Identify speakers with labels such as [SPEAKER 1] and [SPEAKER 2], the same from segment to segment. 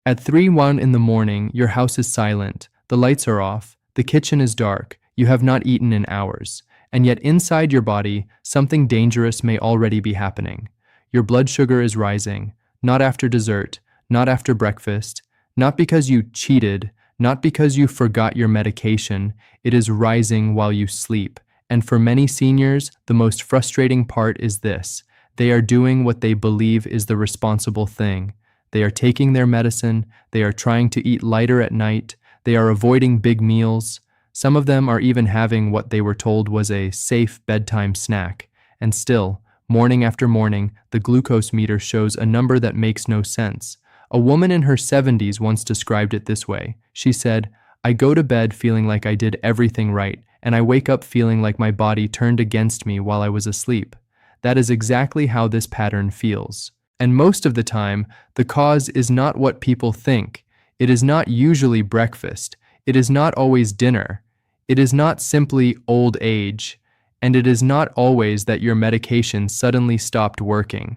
[SPEAKER 1] At 3:01 in the morning, your house is silent, the lights are off, the kitchen is dark, you have not eaten in hours, and yet inside your body, something dangerous may already be happening. Your blood sugar is rising, not after dessert, not after breakfast, not because you cheated, not because you forgot your medication, it is rising while you sleep. And for many seniors, the most frustrating part is this: they are doing what they believe is the responsible thing. They are taking their medicine, they are trying to eat lighter at night, they are avoiding big meals. Some of them are even having what they were told was a safe bedtime snack. And still, morning after morning, the glucose meter shows a number that makes no sense. A woman in her 70s once described it this way. She said, "I go to bed feeling like I did everything right, and I wake up feeling like my body turned against me while I was asleep." That is exactly how this pattern feels. And most of the time, the cause is not what people think. It is not usually breakfast. It is not always dinner. It is not simply old age. And it is not always that your medication suddenly stopped working.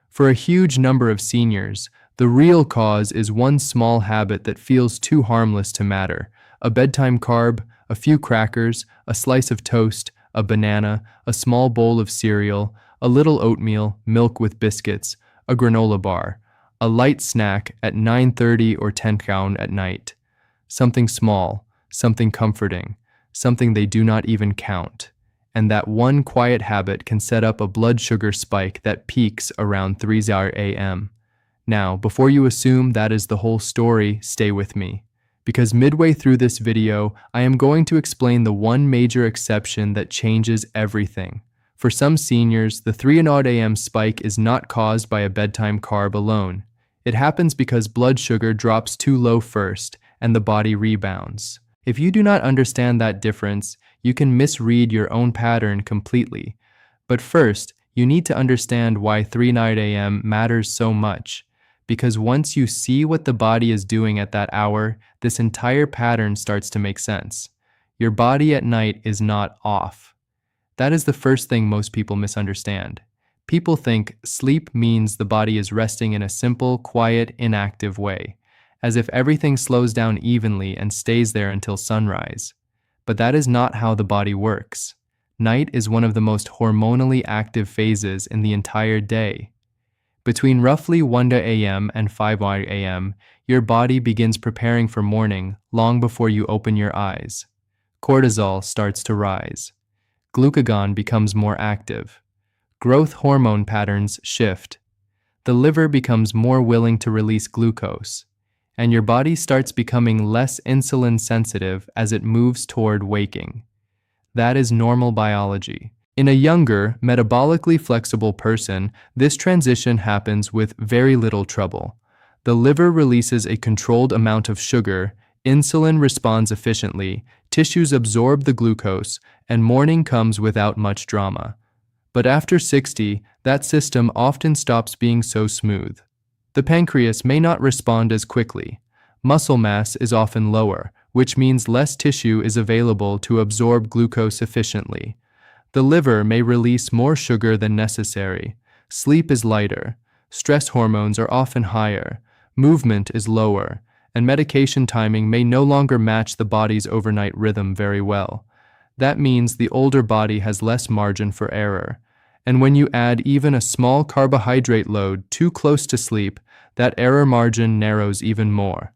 [SPEAKER 1] For a huge number of seniors, the real cause is one small habit that feels too harmless to matter. A bedtime carb, a few crackers, a slice of toast, a banana, a small bowl of cereal, a little oatmeal, milk with biscuits, a granola bar, a light snack at 9:30 or 10 p.m. at night. Something small, something comforting, something they do not even count. And that one quiet habit can set up a blood sugar spike that peaks around 3 a.m. Now, before you assume that is the whole story, stay with me. Because midway through this video, I am going to explain the one major exception that changes everything. For some seniors, the 3 a.m. spike is not caused by a bedtime carb alone. It happens because blood sugar drops too low first, and the body rebounds. If you do not understand that difference, you can misread your own pattern completely. But first, you need to understand why 3 a.m. matters so much. Because once you see what the body is doing at that hour, this entire pattern starts to make sense. Your body at night is not off. That is the first thing most people misunderstand. People think sleep means the body is resting in a simple, quiet, inactive way, as if everything slows down evenly and stays there until sunrise. But that is not how the body works. Night is one of the most hormonally active phases in the entire day. Between roughly 1 a.m. and 5 a.m., your body begins preparing for morning long before you open your eyes. Cortisol starts to rise. Glucagon becomes more active. Growth hormone patterns shift. The liver becomes more willing to release glucose, and your body starts becoming less insulin sensitive as it moves toward waking. That is normal biology. In a younger, metabolically flexible person, this transition happens with very little trouble. The liver releases a controlled amount of sugar, insulin responds efficiently, tissues absorb the glucose, and morning comes without much drama. But after 60, that system often stops being so smooth. The pancreas may not respond as quickly. Muscle mass is often lower, which means less tissue is available to absorb glucose efficiently. The liver may release more sugar than necessary. Sleep is lighter. Stress hormones are often higher. Movement is lower. And medication timing may no longer match the body's overnight rhythm very well. That means the older body has less margin for error. And when you add even a small carbohydrate load too close to sleep, that error margin narrows even more.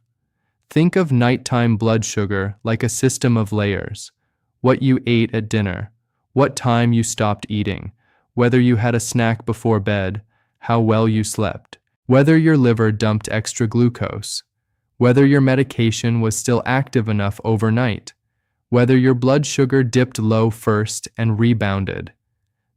[SPEAKER 1] Think of nighttime blood sugar like a system of layers. What you ate at dinner, what time you stopped eating, whether you had a snack before bed, how well you slept, whether your liver dumped extra glucose, whether your medication was still active enough overnight, whether your blood sugar dipped low first and rebounded.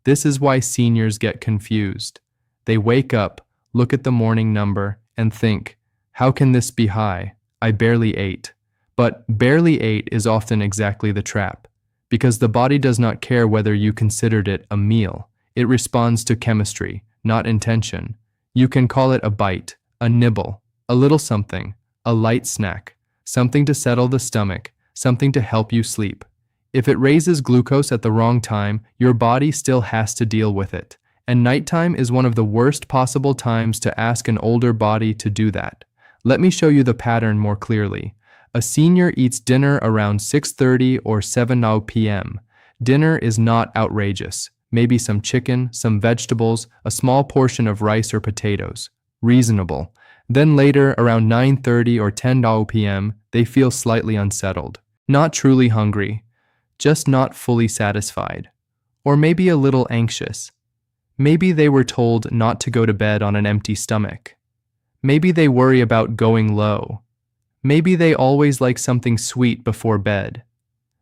[SPEAKER 1] This is why seniors get confused. They wake up, look at the morning number, and think, how can this be high? I barely ate. But barely ate is often exactly the trap, because the body does not care whether you considered it a meal. It responds to chemistry, not intention. You can call it a bite, a nibble, a little something, a light snack, something to settle the stomach, something to help you sleep. If it raises glucose at the wrong time, your body still has to deal with it. And nighttime is one of the worst possible times to ask an older body to do that. Let me show you the pattern more clearly. A senior eats dinner around 6:30 or 7 p.m. Dinner is not outrageous. Maybe some chicken, some vegetables, a small portion of rice or potatoes. Reasonable. Then later, around 9:30 or 10 p.m., they feel slightly unsettled. Not truly hungry, just not fully satisfied. Or maybe a little anxious. Maybe they were told not to go to bed on an empty stomach. Maybe they worry about going low. Maybe they always like something sweet before bed.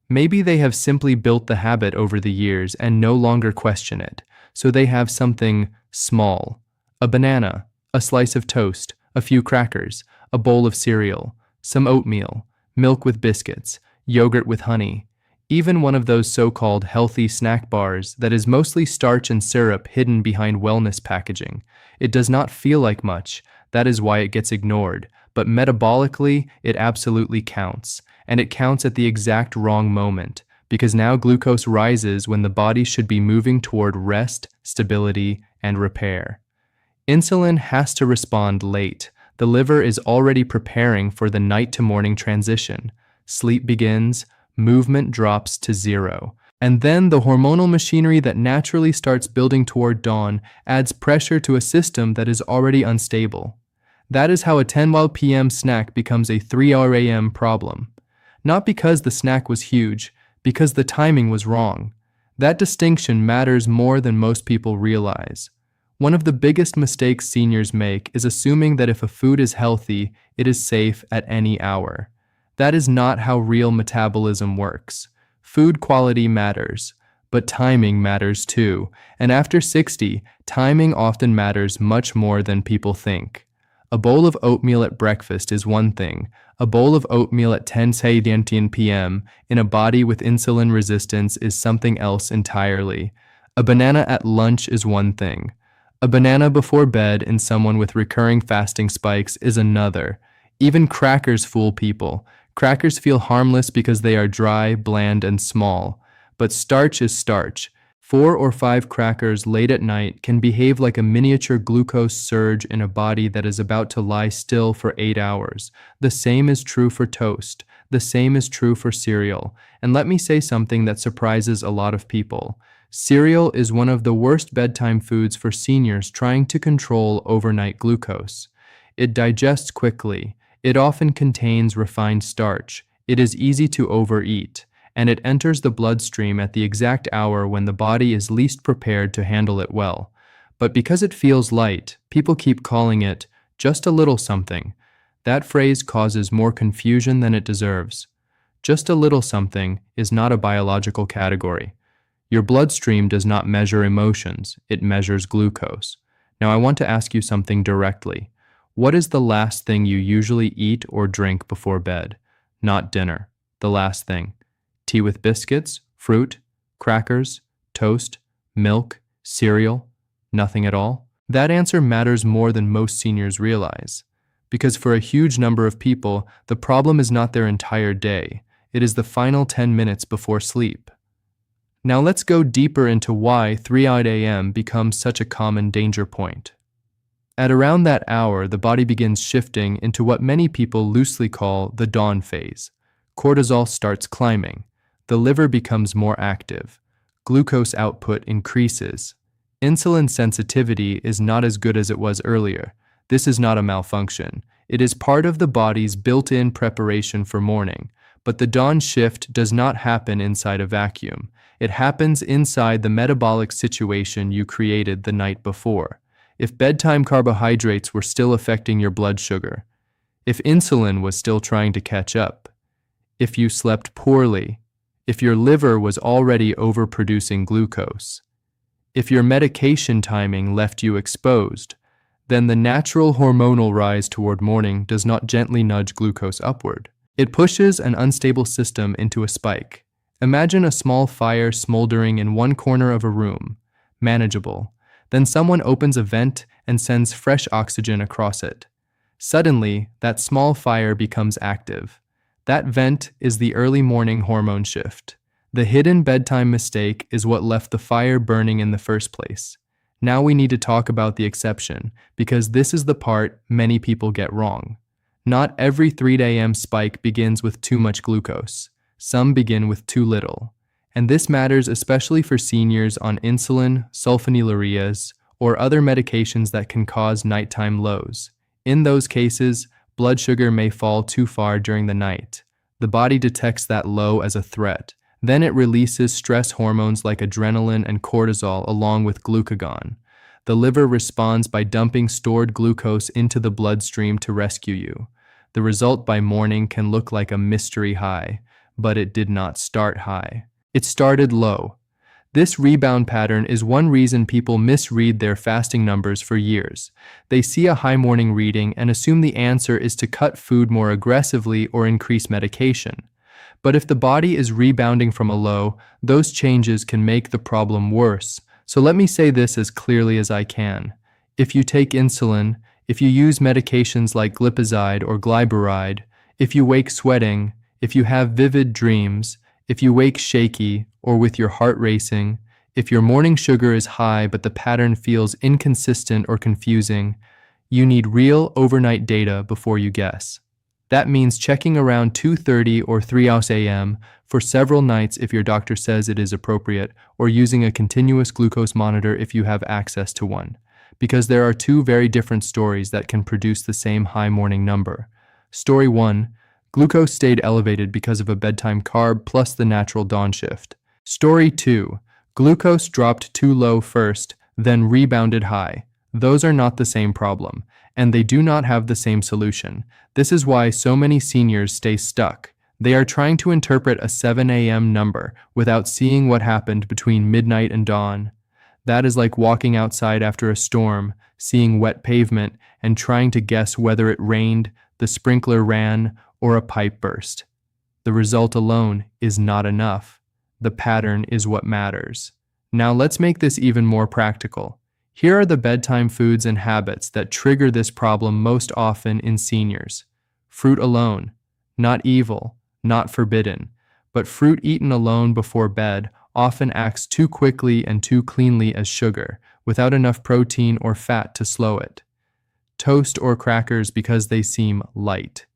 [SPEAKER 1] Maybe they have simply built the habit over the years and no longer question it, so they have something small. A banana, a slice of toast, a few crackers, a bowl of cereal, some oatmeal, milk with biscuits, yogurt with honey, even one of those so-called healthy snack bars that is mostly starch and syrup hidden behind wellness packaging. It does not feel like much, that is why it gets ignored, but metabolically, it absolutely counts. And it counts at the exact wrong moment, because now glucose rises when the body should be moving toward rest, stability, and repair. Insulin has to respond late. The liver is already preparing for the night to morning transition. Sleep begins, movement drops to zero. And then the hormonal machinery that naturally starts building toward dawn adds pressure to a system that is already unstable. That is how a 10 p.m. snack becomes a 3 a.m. problem. Not because the snack was huge, because the timing was wrong. That distinction matters more than most people realize. One of the biggest mistakes seniors make is assuming that if a food is healthy, it is safe at any hour. That is not how real metabolism works. Food quality matters, but timing matters too, and after 60, timing often matters much more than people think. A bowl of oatmeal at breakfast is one thing. A bowl of oatmeal at 10 p.m. in a body with insulin resistance is something else entirely. A banana at lunch is one thing. A banana before bed in someone with recurring fasting spikes is another. Even crackers fool people. Crackers feel harmless because they are dry, bland, and small. But starch is starch. 4 or 5 crackers late at night can behave like a miniature glucose surge in a body that is about to lie still for 8 hours. The same is true for toast. The same is true for cereal. And let me say something that surprises a lot of people. Cereal is one of the worst bedtime foods for seniors trying to control overnight glucose. It digests quickly. It often contains refined starch. It is easy to overeat. And it enters the bloodstream at the exact hour when the body is least prepared to handle it well. But because it feels light, people keep calling it just a little something. That phrase causes more confusion than it deserves. Just a little something is not a biological category. Your bloodstream does not measure emotions, it measures glucose. Now I want to ask you something directly. What is the last thing you usually eat or drink before bed? Not dinner. The last thing. Tea with biscuits, fruit, crackers, toast, milk, cereal, nothing at all? That answer matters more than most seniors realize. Because for a huge number of people, the problem is not their entire day. It is the final 10 minutes before sleep. Now let's go deeper into why 3 a.m. becomes such a common danger point. At around that hour, the body begins shifting into what many people loosely call the dawn phase. Cortisol starts climbing. The liver becomes more active. Glucose output increases. Insulin sensitivity is not as good as it was earlier. This is not a malfunction. It is part of the body's built-in preparation for morning. But the dawn shift does not happen inside a vacuum. It happens inside the metabolic situation you created the night before. If bedtime carbohydrates were still affecting your blood sugar, if insulin was still trying to catch up, if you slept poorly, if your liver was already overproducing glucose, if your medication timing left you exposed, then the natural hormonal rise toward morning does not gently nudge glucose upward. It pushes an unstable system into a spike. Imagine a small fire smoldering in one corner of a room, manageable. Then someone opens a vent and sends fresh oxygen across it. Suddenly, that small fire becomes active. That vent is the early morning hormone shift. The hidden bedtime mistake is what left the fire burning in the first place. Now we need to talk about the exception, because this is the part many people get wrong. Not every 3 a.m. spike begins with too much glucose. Some begin with too little. And this matters especially for seniors on insulin, sulfonylureas, or other medications that can cause nighttime lows. In those cases, blood sugar may fall too far during the night. The body detects that low as a threat. Then it releases stress hormones like adrenaline and cortisol along with glucagon. The liver responds by dumping stored glucose into the bloodstream to rescue you. The result by morning can look like a mystery high, but it did not start high. It started low. This rebound pattern is one reason people misread their fasting numbers for years. They see a high morning reading and assume the answer is to cut food more aggressively or increase medication. But if the body is rebounding from a low, those changes can make the problem worse. So let me say this as clearly as I can. If you take insulin, if you use medications like glipizide or glyburide, if you wake sweating, if you have vivid dreams, if you wake shaky or with your heart racing, if your morning sugar is high but the pattern feels inconsistent or confusing, you need real overnight data before you guess. That means checking around 2:30 or 3 a.m. for several nights if your doctor says it is appropriate, or using a continuous glucose monitor if you have access to one. Because there are two very different stories that can produce the same high morning number. Story 1. Glucose stayed elevated because of a bedtime carb plus the natural dawn shift. Story 2. Glucose dropped too low first, then rebounded high. Those are not the same problem, and they do not have the same solution. This is why so many seniors stay stuck. They are trying to interpret a 7 a.m. number without seeing what happened between midnight and dawn. That is like walking outside after a storm, seeing wet pavement, and trying to guess whether it rained, the sprinkler ran, or a pipe burst. The result alone is not enough. The pattern is what matters. Now let's make this even more practical. Here are the bedtime foods and habits that trigger this problem most often in seniors. Fruit alone, not evil, not forbidden, but fruit eaten alone before bed often acts too quickly and too cleanly as sugar, without enough protein or fat to slow it. Toast or crackers because they seem light.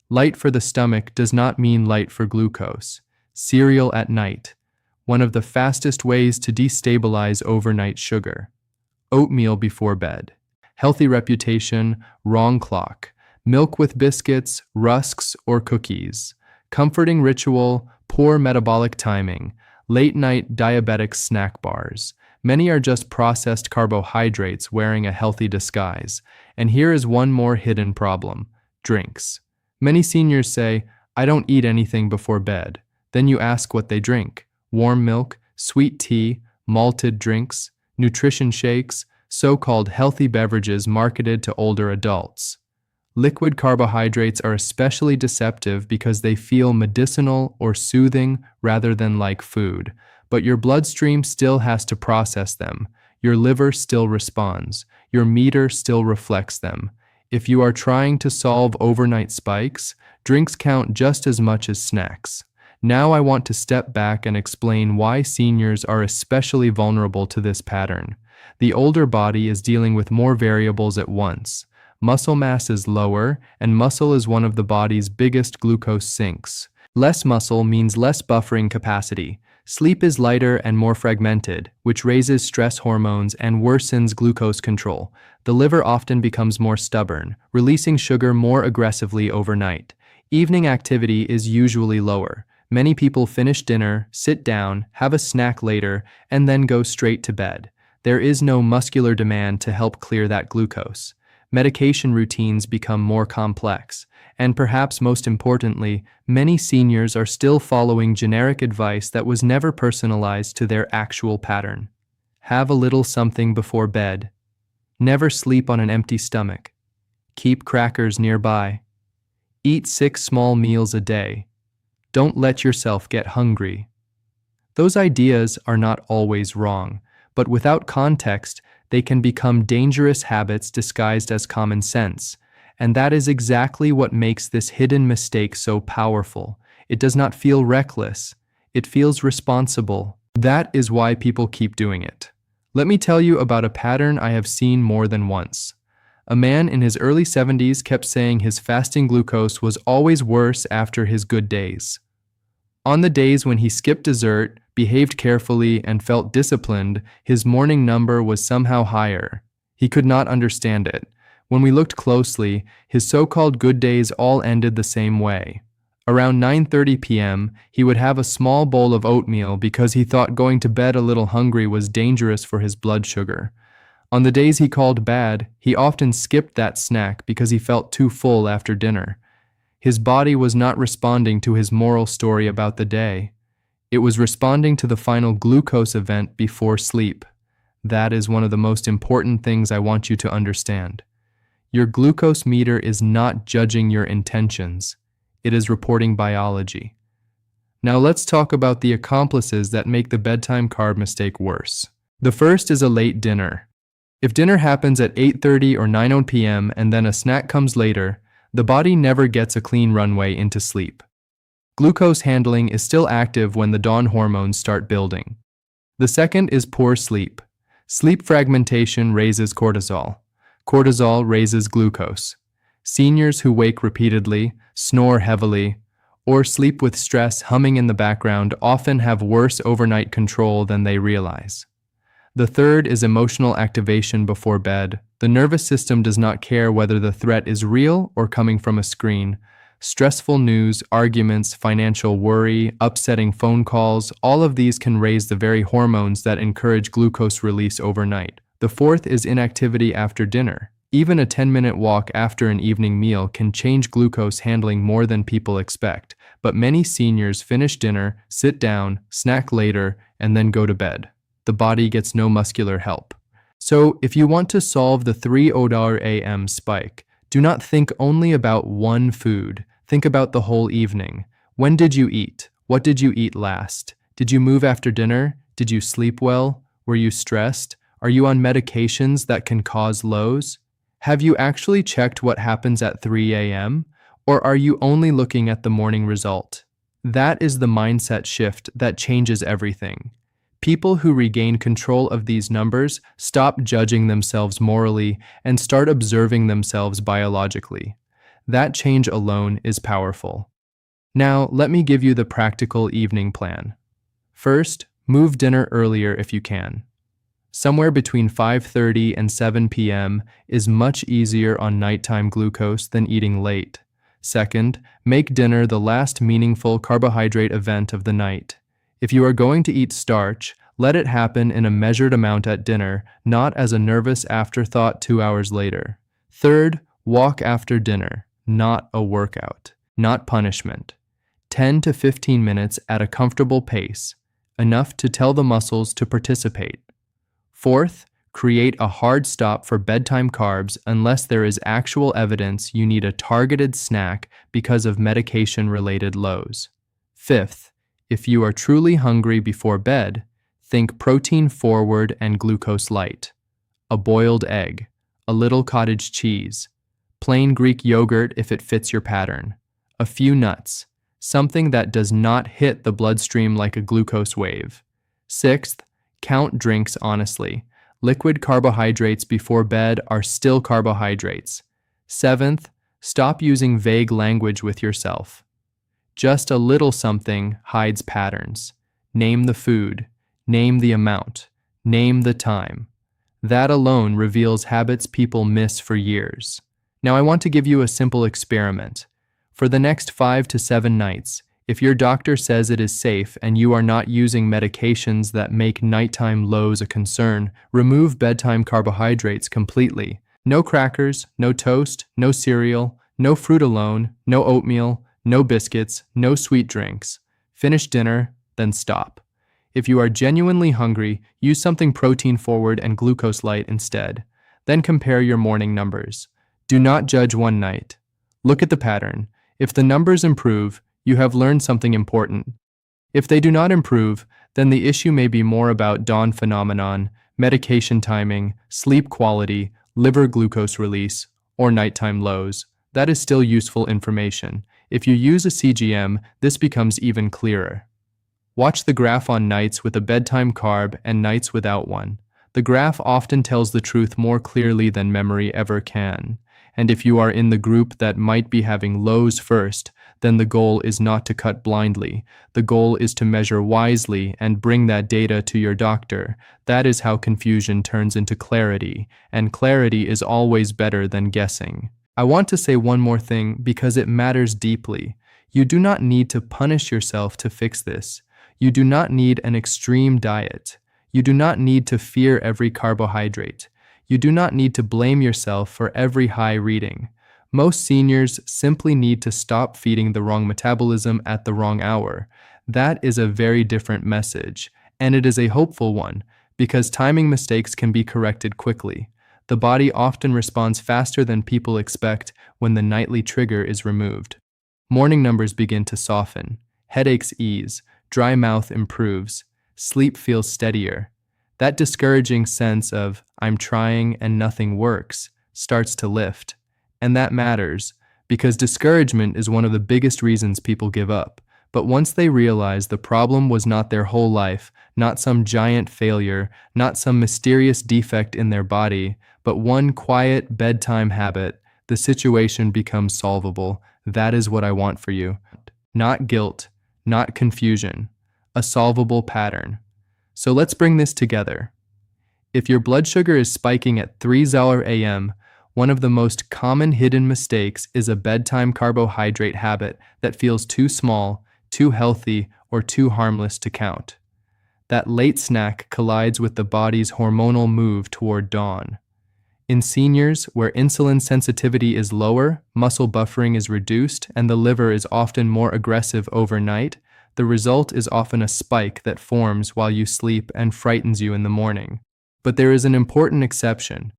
[SPEAKER 1] Light for the stomach does not mean light for glucose. Cereal at night, one of the fastest ways to destabilize overnight sugar. Oatmeal before bed. Healthy reputation, wrong clock. Milk with biscuits, rusks, or cookies. Comforting ritual, poor metabolic timing. Late night diabetic snack bars. Many are just processed carbohydrates wearing a healthy disguise. And here is one more hidden problem: drinks. Many seniors say, "I don't eat anything before bed." Then you ask what they drink. Warm milk, sweet tea, malted drinks, nutrition shakes, so-called healthy beverages marketed to older adults. Liquid carbohydrates are especially deceptive because they feel medicinal or soothing rather than like food, but your bloodstream still has to process them. Your liver still responds. Your meter still reflects them. If you are trying to solve overnight spikes, drinks count just as much as snacks. Now I want to step back and explain why seniors are especially vulnerable to this pattern. The older body is dealing with more variables at once. Muscle mass is lower, and muscle is one of the body's biggest glucose sinks. Less muscle means less buffering capacity. Sleep is lighter and more fragmented, which raises stress hormones and worsens glucose control. The liver often becomes more stubborn, releasing sugar more aggressively overnight. Evening activity is usually lower. Many people finish dinner, sit down, have a snack later, and then go straight to bed. There is no muscular demand to help clear that glucose. Medication routines become more complex, and perhaps most importantly, many seniors are still following generic advice that was never personalized to their actual pattern. Have a little something before bed. Never sleep on an empty stomach. Keep crackers nearby. Eat 6 small meals a day. Don't let yourself get hungry. Those ideas are not always wrong, but without context, they can become dangerous habits disguised as common sense. And that is exactly what makes this hidden mistake so powerful. It does not feel reckless. It feels responsible. That is why people keep doing it. Let me tell you about a pattern I have seen more than once. A man in his early 70s kept saying his fasting glucose was always worse after his good days. On the days when he skipped dessert, behaved carefully, and felt disciplined, his morning number was somehow higher. He could not understand it. When we looked closely, his so-called good days all ended the same way. Around 9:30 p.m., he would have a small bowl of oatmeal because he thought going to bed a little hungry was dangerous for his blood sugar. On the days he called bad, he often skipped that snack because he felt too full after dinner. His body was not responding to his moral story about the day. It was responding to the final glucose event before sleep. That is one of the most important things I want you to understand. Your glucose meter is not judging your intentions. It is reporting biology. Now let's talk about the accomplices that make the bedtime carb mistake worse. The first is a late dinner. If dinner happens at 8:30 or 9 p.m. and then a snack comes later, the body never gets a clean runway into sleep. Glucose handling is still active when the dawn hormones start building. The second is poor sleep. Sleep fragmentation raises cortisol. Cortisol raises glucose. Seniors who wake repeatedly, snore heavily, or sleep with stress humming in the background often have worse overnight control than they realize. The third is emotional activation before bed. The nervous system does not care whether the threat is real or coming from a screen. Stressful news, arguments, financial worry, upsetting phone calls, all of these can raise the very hormones that encourage glucose release overnight. The fourth is inactivity after dinner. Even a 10-minute walk after an evening meal can change glucose handling more than people expect, but many seniors finish dinner, sit down, snack later, and then go to bed. The body gets no muscular help. So, if you want to solve the 3:00 a.m. spike, do not think only about one food. Think about the whole evening. When did you eat? What did you eat last? Did you move after dinner? Did you sleep well? Were you stressed? Are you on medications that can cause lows? Have you actually checked what happens at 3 a.m.? Or are you only looking at the morning result? That is the mindset shift that changes everything. People who regain control of these numbers stop judging themselves morally and start observing themselves biologically. That change alone is powerful. Now, let me give you the practical evening plan. First, move dinner earlier if you can. Somewhere between 5:30 and 7 p.m. is much easier on nighttime glucose than eating late. Second, make dinner the last meaningful carbohydrate event of the night. If you are going to eat starch, let it happen in a measured amount at dinner, not as a nervous afterthought 2 hours later. Third, walk after dinner, not a workout, not punishment. 10 to 15 minutes at a comfortable pace, enough to tell the muscles to participate. Fourth, create a hard stop for bedtime carbs unless there is actual evidence you need a targeted snack because of medication-related lows. Fifth, if you are truly hungry before bed, think protein forward and glucose light. A boiled egg, a little cottage cheese, plain Greek yogurt if it fits your pattern, a few nuts, something that does not hit the bloodstream like a glucose wave. Sixth, count drinks honestly. Liquid carbohydrates before bed are still carbohydrates. Seventh, stop using vague language with yourself. Just a little something hides patterns. Name the food, name the amount, name the time. That alone reveals habits people miss for years. Now I want to give you a simple experiment. For the next 5 to 7 nights, if your doctor says it is safe and you are not using medications that make nighttime lows a concern, remove bedtime carbohydrates completely. No crackers, no toast, no cereal, no fruit alone, no oatmeal, no biscuits, no sweet drinks. Finish dinner, then stop. If you are genuinely hungry, use something protein forward and glucose light instead. Then compare your morning numbers. Do not judge one night. Look at the pattern. If the numbers improve, you have learned something important. If they do not improve, then the issue may be more about dawn phenomenon, medication timing, sleep quality, liver glucose release, or nighttime lows. That is still useful information. If you use a CGM, this becomes even clearer. Watch the graph on nights with a bedtime carb and nights without one. The graph often tells the truth more clearly than memory ever can. And if you are in the group that might be having lows first, then the goal is not to cut blindly. The goal is to measure wisely and bring that data to your doctor. That is how confusion turns into clarity, and clarity is always better than guessing. I want to say one more thing because it matters deeply. You do not need to punish yourself to fix this. You do not need an extreme diet. You do not need to fear every carbohydrate. You do not need to blame yourself for every high reading. Most seniors simply need to stop feeding the wrong metabolism at the wrong hour. That is a very different message, and it is a hopeful one, because timing mistakes can be corrected quickly. The body often responds faster than people expect when the nightly trigger is removed. Morning numbers begin to soften. Headaches ease. Dry mouth improves. Sleep feels steadier. That discouraging sense of, I'm trying and nothing works, starts to lift. And that matters, because discouragement is one of the biggest reasons people give up. But once they realize the problem was not their whole life, not some giant failure, not some mysterious defect in their body, but one quiet bedtime habit, the situation becomes solvable. That is what I want for you. Not guilt, not confusion, a solvable pattern. So let's bring this together. If your blood sugar is spiking at 3 a.m., one of the most common hidden mistakes is a bedtime carbohydrate habit that feels too small, too healthy, or too harmless to count. That late snack collides with the body's hormonal move toward dawn. In seniors, where insulin sensitivity is lower, muscle buffering is reduced, and the liver is often more aggressive overnight, the result is often a spike that forms while you sleep and frightens you in the morning. But there is an important exception.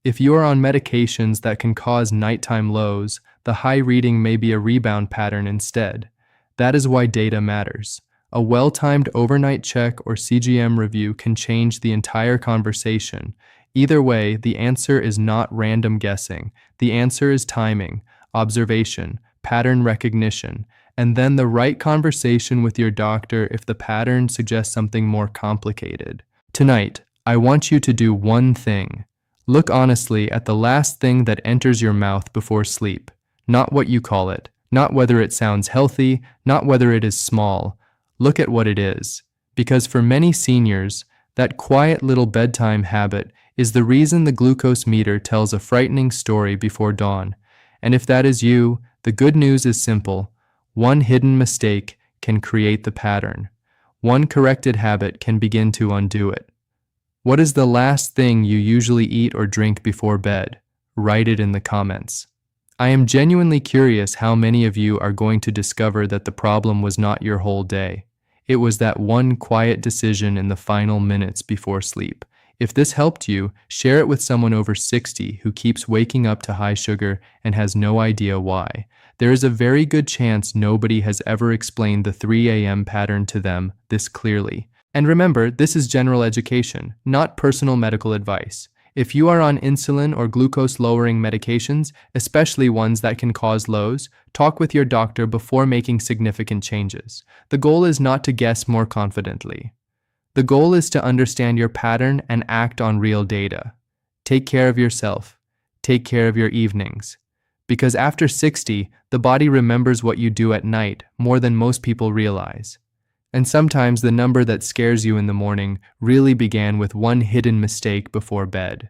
[SPEAKER 1] If you are on medications that can cause nighttime lows, the high reading may be a rebound pattern instead. That is why data matters. A well-timed overnight check or CGM review can change the entire conversation. Either way, the answer is not random guessing. The answer is timing, observation, pattern recognition, and then the right conversation with your doctor if the pattern suggests something more complicated. Tonight, I want you to do one thing. Look honestly at the last thing that enters your mouth before sleep. Not what you call it, not whether it sounds healthy, not whether it is small. Look at what it is. Because for many seniors, that quiet little bedtime habit is the reason the glucose meter tells a frightening story before dawn. And if that is you, the good news is simple. One hidden mistake can create the pattern. One corrected habit can begin to undo it. What is the last thing you usually eat or drink before bed? Write it in the comments. I am genuinely curious how many of you are going to discover that the problem was not your whole day. It was that one quiet decision in the final minutes before sleep. If this helped you, share it with someone over 60 who keeps waking up to high sugar and has no idea why. There is a very good chance nobody has ever explained the 3 a.m. pattern to them this clearly. And remember, this is general education, not personal medical advice. If you are on insulin or glucose-lowering medications, especially ones that can cause lows, talk with your doctor before making significant changes. The goal is not to guess more confidently. The goal is to understand your pattern and act on real data. Take care of yourself. Take care of your evenings. Because after 60, the body remembers what you do at night more than most people realize. And sometimes the number that scares you in the morning really began with one hidden mistake before bed.